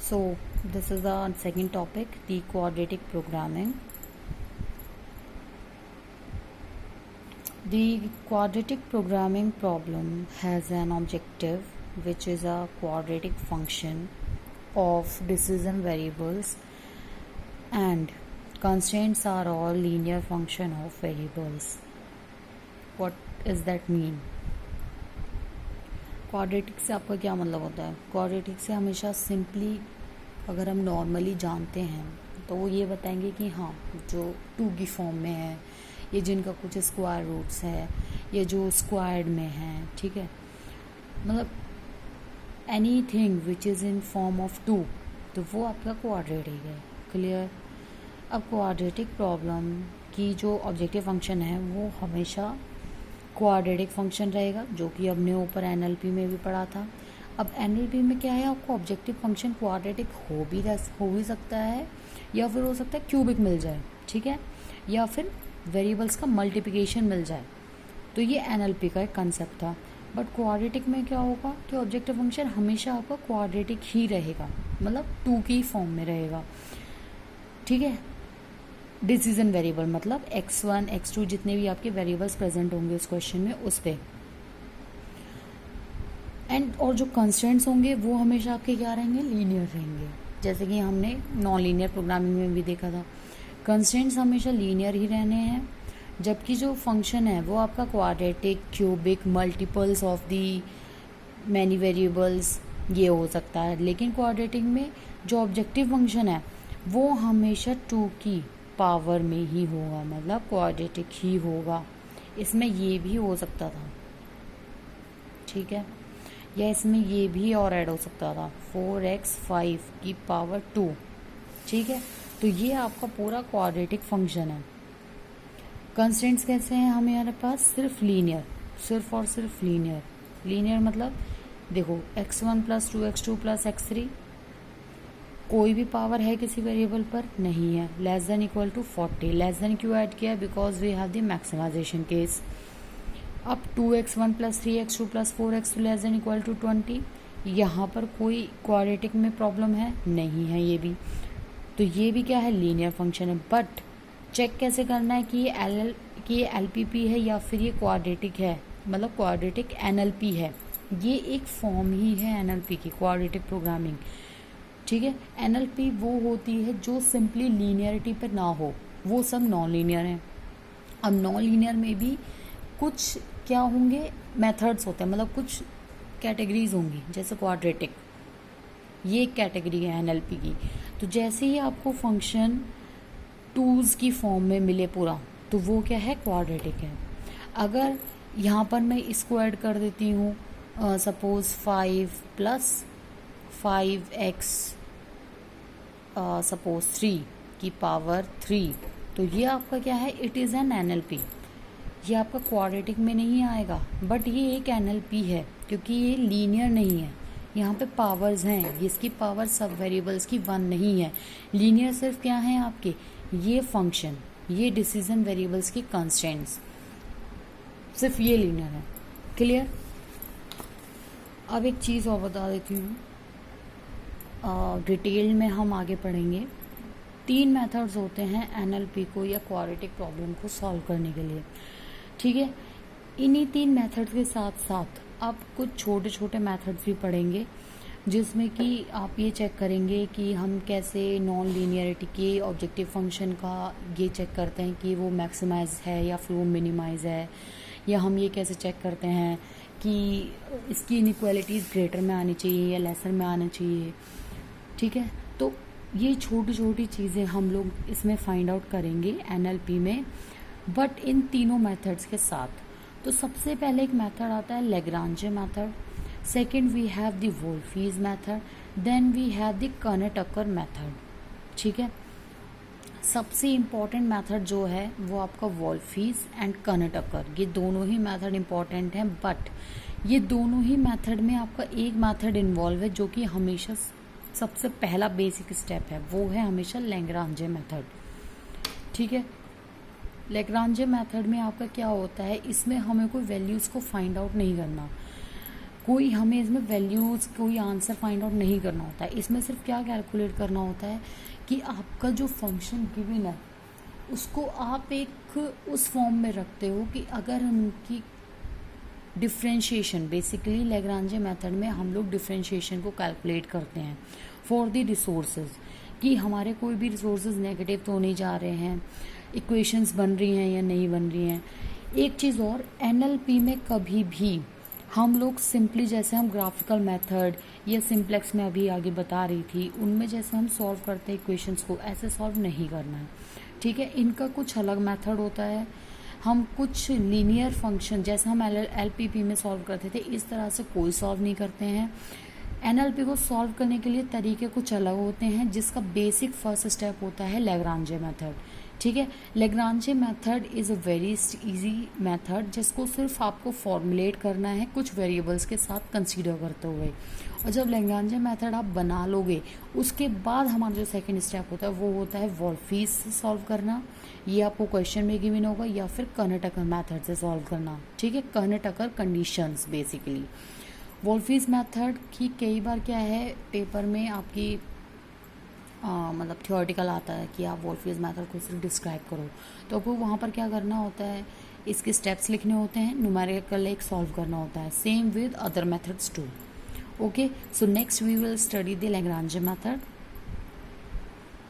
So this is the second topic, the quadratic programming. The quadratic programming problem has an objective which is a quadratic function of decision variables and constraints are all linear function of variables. What does that mean? Quadratic से आपका क्या मतलब होता है? Quadratic से हमेशा simply अगर हम नॉर्मली जानते हैं तो वो ये बताएंगे कि हाँ जो 2 की फॉर्म में है, ये जिनका कुछ स्क्वायर रूट्स है, ये जो स्क्वायर्ड में है, ठीक है, मतलब any thing which is in form of 2 तो वो आपका क्वाड्रेटिक है. क्लियर? अब क्वाड्रेटिक प्रॉब्लम की जो ऑब्जेक्टिव फंक्शन है वो हमेशा क्वाड्रेटिक फंक्शन रहेगा, जो कि हमने ऊपर एनएलपी में भी पढ़ा था. अब एनएलपी में क्या है, आपको ऑब्जेक्टिव फंक्शन क्वाड्रेटिक हो भी सकता है या फिर हो सकता है क्यूबिक मिल जाए, ठीक है, या फिर वेरिएबल्स का मल्टीप्लिकेशन मिल जाए. तो ये एनएलपी का एक कंसेप्ट था. बट क्वाड्रेटिक में क्या होगा कि ऑब्जेक्टिव फंक्शन हमेशा आपका क्वाड्रेटिक ही रहेगा, मतलब 2 की फॉर्म में रहेगा, ठीक है. डिसीजन वेरिएबल मतलब x1 x2 जितने भी आपके वेरिएबल्स प्रेजेंट होंगे इस क्वेश्चन में उस पे, एंड और जो कंस्ट्रेंट्स होंगे वो हमेशा आपके क्या रहेंगे, लीनियर रहेंगे. जैसे कि हमने नॉन लीनियर प्रोग्रामिंग में भी देखा था, कंस्ट्रेंट्स हमेशा लीनियर ही रहने हैं, जबकि जो फंक्शन है वो आपका quadratic, cubic, multiples of the many variables ये हो सकता है. लेकिन क्वाड्रेटिक में जो ऑब्जेक्टिव फंक्शन है वो हमेशा 2 की पावर में ही होगा, मतलब क्वाड्रेटिक ही होगा. इसमें ये भी हो सकता था, ठीक है, या इसमें ये भी और ऐड हो सकता था 4x5 की पावर 2, ठीक है. तो ये आपका पूरा क्वाड्रेटिक फंक्शन है. कंस्ट्रेंट्स कैसे हैं हमारे पास, सिर्फ लीनियर, सिर्फ और सिर्फ लीनियर. लीनियर मतलब देखो x1 + 2x2 + x3 कोई भी पावर है किसी वेरिएबल पर नहीं है, less than equal to 40. Less than क्यों ऐड किया, because we have the maximisation case. अब 2x1 + 3x2 + 4x2 less than equal to 20, यहाँ पर कोई क्वाड्रेटिक में प्रॉब्लम है नहीं है ये भी, तो ये भी क्या है, लीनियर फंक्शन है. बट चेक कैसे करना है कि ये एलपीपी है या फिर ये क्वाड्रेटिक है, मतलब क्वाड्रेटिक एनएलपी है. ये एक फॉर्म ही है एनएलपी की, क्वाड्रेटिक प्रोग्रामिंग, ठीक है. एनएलपी वो होती है जो सिंपली लीनियरिटी पर ना हो, वो सब नॉन लीनियर हैं. अब नॉन लीनियर में भी कुछ क्या होंगे, मेथड्स होते हैं, मतलब कुछ कैटेगरीज होंगी. जैसे क्वाड्रेटिक ये एक कैटेगरी है एनएलपी की. तो जैसे ही आपको फंक्शन 2s की फॉर्म में मिले पूरा, तो वो क्या है, क्वाड्रेटिक है. अगर यहाँ पर मैं इसको ऐड कर देती हूँ, सपोज 5 + 5x सपोज 3 की पावर 3, तो ये आपका क्या है, इट इज़ एन एनएलपी. ये आपका क्वाड्रेटिक में नहीं आएगा, बट ये एक एनएलपी है क्योंकि ये लीनियर नहीं है. यहाँ पे पावर्स हैं, इसकी पावर सब वेरिएबल्स की 1 नहीं है. लीनियर सिर्फ क्या है आपके, ये फंक्शन, ये डिसीजन वेरिएबल्स की कंस्ट्रेंट्स, सिर्फ ये लीनियर है. क्लियर? अब एक चीज़ और बता देती हूँ, डिटेल में हम आगे पढ़ेंगे. 3 मेथड्स होते हैं एनएलपी को या क्वाड्रेटिक प्रॉब्लम को सॉल्व करने के लिए, ठीक है. इन्हीं 3 मेथड्स के साथ साथ आप कुछ छोटे छोटे मेथड्स भी पढ़ेंगे, जिसमें कि आप ये चेक करेंगे कि हम कैसे नॉन लीनियरिटी के ऑब्जेक्टिव फंक्शन का ये चेक करते हैं कि वो मैक्सिमाइज है या फिर वो मिनिमाइज है, या हम ये कैसे चेक करते हैं कि इसकी इनइक्वालिटीज़ ग्रेटर में आनी चाहिए या लेसर में आना चाहिए, ठीक है. तो ये छोटी छोटी चीज़ें हम लोग इसमें फाइंड आउट करेंगे एनएलपी में, बट इन तीनों मेथड्स के साथ. तो सबसे पहले एक मेथड आता है Lagrange method, second we have the Wolfe's method, then we have the Kuhn Tucker method, ठीक है. सबसे इम्पॉर्टेंट मेथड जो है वो आपका वोल्फीज एंड कर्नेल-टकर, ये दोनों ही मेथड इम्पॉर्टेंट हैं. बट ये दोनों ही मेथड में आपका एक मेथड इन्वॉल्व है जो कि हमेशा सबसे पहला बेसिक स्टेप है, वो है हमेशा लैग्रांजे मेथड, ठीक है. लैग्रांजे मेथड में आपका क्या होता है, इसमें हमें कोई वैल्यूज़ को फाइंड आउट नहीं करना. कोई हमें इसमें वैल्यूज़, कोई आंसर फाइंड आउट नहीं करना होता है। इसमें सिर्फ क्या कैलकुलेट करना होता है कि आपका जो फंक्शन गिवन है उसको आप एक उस फॉर्म में रखते हो कि अगर उनकी डिफ्रेंशिएशन, बेसिकली लैग्रांजे मेथड में हम लोग डिफ्रेंशिएशन को कैलकुलेट करते हैं फॉर द रिसोर्सेज, कि हमारे कोई भी रिसोर्सेज नेगेटिव तो नहीं जा रहे हैं, इक्वेशंस बन रही हैं या नहीं बन रही हैं। एक चीज़ और, एनएलपी में कभी भी हम लोग सिंपली, जैसे हम ग्राफिकल मेथड या सिंप्लेक्स में अभी आगे बता रही थी, उनमें जैसे हम सॉल्व करते हैं इक्वेशंस को, ऐसे सॉल्व नहीं करना है, ठीक है। इनका कुछ अलग मेथड होता है। हम कुछ लीनियर फंक्शन जैसे हम एलपीपी में सॉल्व करते थे, इस तरह से कोई सॉल्व नहीं करते हैं। एनएलपी को सॉल्व करने के लिए तरीके कुछ अलग होते हैं, जिसका बेसिक फर्स्ट स्टेप होता है लैग्रांजे मेथड, ठीक है। Lagrange method is a very easy method, जिसको सिर्फ आपको फॉर्मुलेट करना है कुछ वेरिएबल्स के साथ कंसीडर करते हुए, और जब लैग्रांजे मेथड आप बना लोगे उसके बाद हमारा जो सेकंड स्टेप होता है वो होता है वॉल्फीज से सॉल्व करना। ये आपको क्वेश्चन में गिवन होगा, या फिर कर्नेटकर मेथड से सॉल्व करना, ठीक है। कर्नेटकर कंडीशंस बेसिकली। वॉल्फीज मेथड की कई बार क्या है पेपर में आपकी मतलब थियोरेटिकल आता है कि आप वॉल्फीज मेथड को सिर्फ डिस्क्राइब करो, तो आपको वहाँ पर क्या करना होता है, इसके स्टेप्स लिखने होते हैं, न्यूमेरिकल एक सॉल्व करना होता है, same with other methods too. Okay, so next we will study the Lagrange method.